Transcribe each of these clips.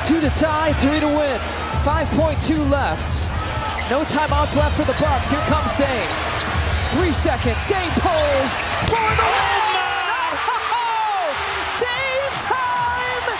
2 to tie, 3 to win. 5.2 left. No timeouts left for the Bucks. Here comes Dame. 3 seconds. Dame pulls for the win. Oh, Dame time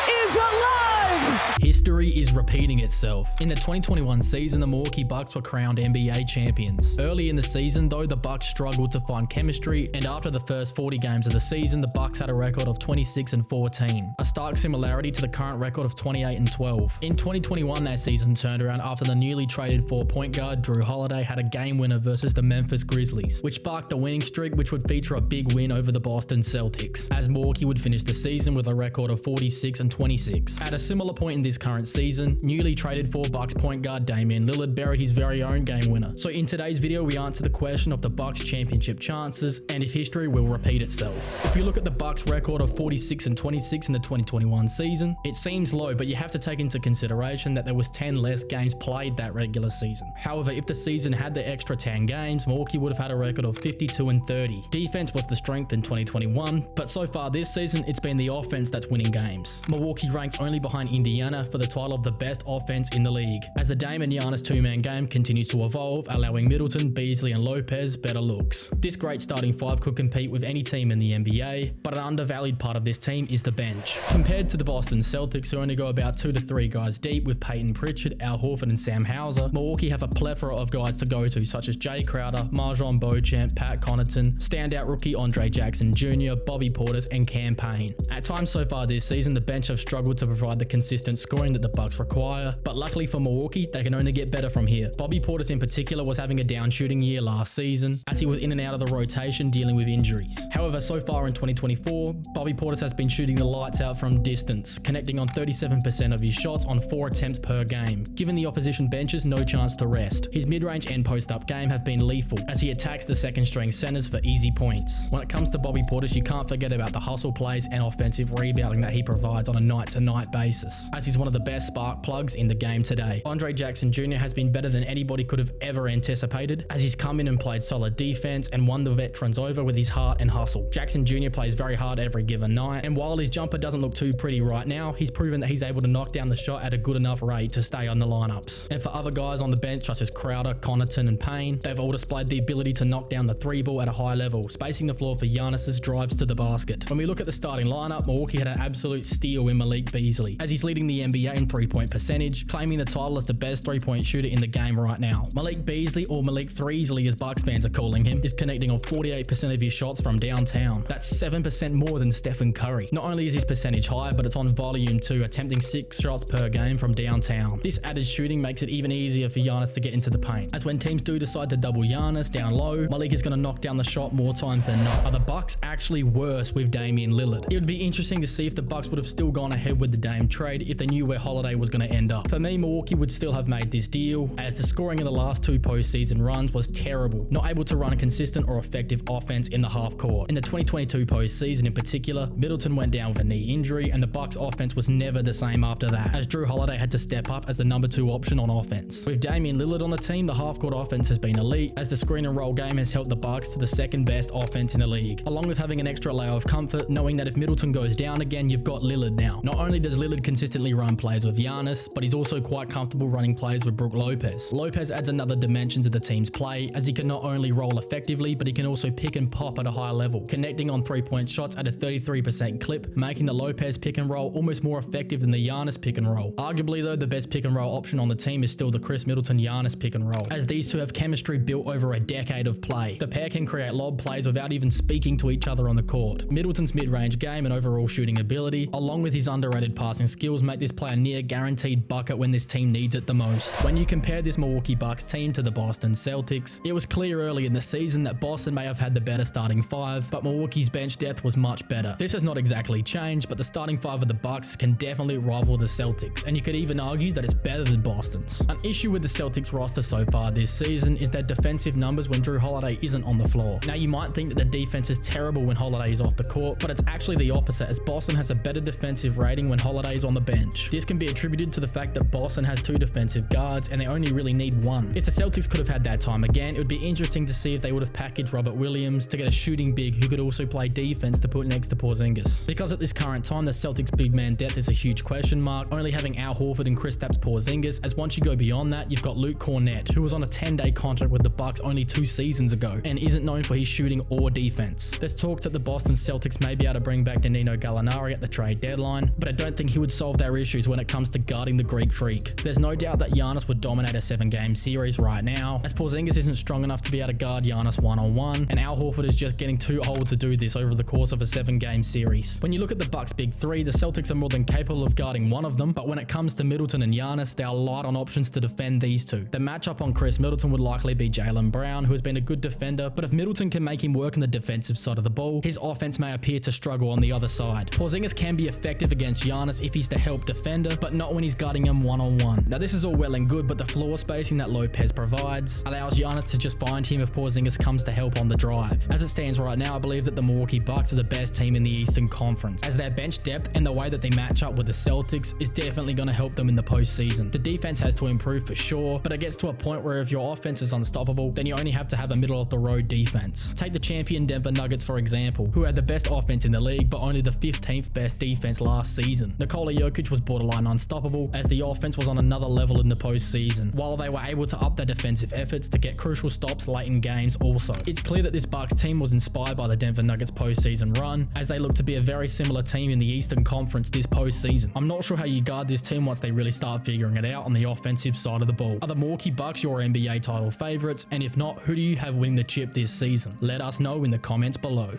is alive. History is repeating itself. In the 2021 season, the Milwaukee Bucks were crowned NBA champions. Early in the season, though, the Bucks struggled to find chemistry, and after the first 40 games of the season, the Bucks had a record of 26-14, a stark similarity to the current record of 28-12. In 2021, that season turned around after the newly traded point guard Jrue Holiday had a game winner versus the Memphis Grizzlies, which sparked a winning streak which would feature a big win over the Boston Celtics, as Milwaukee would finish the season with a record of 46-26. At a similar point in this current season, newly traded Bucks point guard Damian Lillard buried his very own game winner. So in today's video, we answer the question of the Bucks championship chances and if history will repeat itself. If you look at the Bucks record of 46-26 in the 2021 season, it seems low, but you have to take into consideration that there was 10 less games played that regular season. However, if the season had the extra 10 games, Milwaukee would have had a record of 52-30. Defense was the strength in 2021, but so far this season, it's been the offense that's winning games. Milwaukee ranks only behind Indiana for the title of the best offense in the league, as the Dame and Giannis two-man game continues to evolve, allowing Middleton, Beasley and Lopez better looks. This great starting five could compete with any team in the NBA, but an undervalued part of this team is the bench. Compared to the Boston Celtics, who only go about 2 to 3 guys deep with Payton Pritchard, Horford and Sam Hauser, Milwaukee have a plethora of guys to go to, such as Jae Crowder, Marjon Beauchamp, Connauton, standout rookie Andre Jackson Jr., Portis and Cam Payne. At times so far this season, the bench have struggled to provide the consistent scoring that the Bucks require, but luckily for Milwaukee, they can only get better from here. Portis in particular was having a down shooting year last season, as he was in and out of the rotation dealing with injuries. However, so far in 2024, Portis has been shooting the lights out from distance, connecting on 37% of his shots on 4 attempts per game, giving the opposition benches no chance to rest. His mid-range and post-up game have been lethal, as he attacks the second-string centers for easy points. When it comes to Portis, you can't forget about the hustle plays and offensive rebounding that he provides on a night-to-night basis, as he's one of the best spark plugs in the game today. Andre Jackson Jr. has been better than anybody could have ever anticipated, as he's come in and played solid defense and won the veterans over with his heart and hustle. Jackson Jr. plays very hard every given night, and while his jumper doesn't look too pretty right now, he's proven that he's able to knock down the shot at a good enough rate to stay on the lineups. And for other guys on the bench such as Crowder, Connauton and Payne, they've all displayed the ability to knock down the 3-ball at a high level, spacing the floor for Giannis's drives to the basket. When we look at the starting lineup, Milwaukee had an absolute steal in Malik Beasley, as he's leading the NBA in 3-point percentage, claiming the title as the best 3-point shooter in the game right now. Malik Beasley, or Malik Threesley as Bucks fans are calling him, is connecting on 48% of his shots from downtown. That's 7% more than Stephen Curry. Not only is his percentage high, but it's on volume too, attempting 6 shots per game from downtown. This added shooting makes it even easier for Giannis to get into the paint, as when teams do decide to double Giannis down low, Malik is going to knock down the shot more times than not. Are the Bucks actually worse with Damian Lillard? It would be interesting to see if the Bucks would have still gone ahead with the Dame trade if they knew where Holiday was going to end up. For me, Milwaukee would still have made this deal, as the scoring in the last 2 postseason runs was terrible, not able to run a consistent or effective offense in the half court. In the 2022 postseason in particular, Middleton went down with a knee injury, and the Bucks offense was never the same after that, as Jrue Holiday had to step up as the number 2 option on offense. With Damian Lillard on the team, the half court offense has been elite, as the screen and roll game has helped the Bucks to the 2nd best offense in the league, along with having an extra layer of comfort knowing that if Middleton goes down again, you've got Lillard now. Not only does Lillard consistently run plays with Giannis, but he's also quite comfortable running plays with Brook Lopez. Lopez adds another dimension to the team's play, as he can not only roll effectively, but he can also pick and pop at a high level, connecting on 3-point shots at a 33% clip, making the Lopez pick and roll almost more effective than the Giannis pick and roll. Arguably though, the best pick and roll option on the team is still the Chris Middleton-Giannis pick and roll, as these two have chemistry built over a decade of play. The pair can create lob plays without even speaking to each other on the court. Middleton's mid-range game and overall shooting ability, along with his underrated passing skills, make this play a near guaranteed bucket when this team needs it the most. When you compare this Milwaukee Bucks team to the Boston Celtics, it was clear early in the season that Boston may have had the better starting 5, but Milwaukee's bench depth was much better. This has not exactly changed, but the starting 5 of the Bucks can definitely rival the Celtics, and you could even argue that it's better than Boston's. An issue with the Celtics roster so far this season is their defensive numbers when Jrue Holiday isn't on the floor. Now you might think that the defense is terrible when Holiday is off the court, but it's actually the opposite, as Boston has a better defensive rating when Holiday is on the bench. This This can be attributed to the fact that Boston has 2 defensive guards and they only really need 1. If the Celtics could have had that time again, it would be interesting to see if they would have packaged Robert Williams to get a shooting big who could also play defense to put next to Porzingis. Because at this current time, the Celtics big man depth is a huge question mark, only having Al Horford and Kristaps Porzingis, as once you go beyond that, you've got Luke Cornett, who was on a 10-day contract with the Bucks only 2 seasons ago and isn't known for his shooting or defense. There's talks that the Boston Celtics may be able to bring back Danilo Gallinari at the trade deadline, but I don't think he would solve their issues when it comes to guarding the Greek freak. There's no doubt that Giannis would dominate a 7-game series right now, as Porzingis isn't strong enough to be able to guard Giannis one-on-one, and Al Horford is just getting too old to do this over the course of a 7-game series. When you look at the Bucks' big 3, the Celtics are more than capable of guarding one of them, but when it comes to Middleton and Giannis, they are light on options to defend these two. The matchup on Chris Middleton would likely be Jaylen Brown, who has been a good defender, but if Middleton can make him work on the defensive side of the ball, his offense may appear to struggle on the other side. Porzingis can be effective against Giannis if he's the help defender, but not when he's guarding him one-on-one. Now this is all well and good, but the floor spacing that Lopez provides allows Giannis to just find him if Porzingis comes to help on the drive. As it stands right now, I believe that the Milwaukee Bucks are the best team in the Eastern Conference, as their bench depth and the way that they match up with the Celtics is definitely going to help them in the postseason. The defense has to improve for sure, but it gets to a point where if your offense is unstoppable, then you only have to have a middle-of-the-road defense. Take the champion Denver Nuggets for example, who had the best offense in the league, but only the 15th best defense last season. Nikola Jokic was borderline unstoppable, as the offense was on another level in the postseason, while they were able to up their defensive efforts to get crucial stops late in games also. It's clear that this Bucks team was inspired by the Denver Nuggets postseason run, as they look to be a very similar team in the Eastern Conference this postseason. I'm not sure how you guard this team once they really start figuring it out on the offensive side of the ball. Are the Milwaukee Bucks your NBA title favorites? And if not, who do you have winning the chip this season? Let us know in the comments below.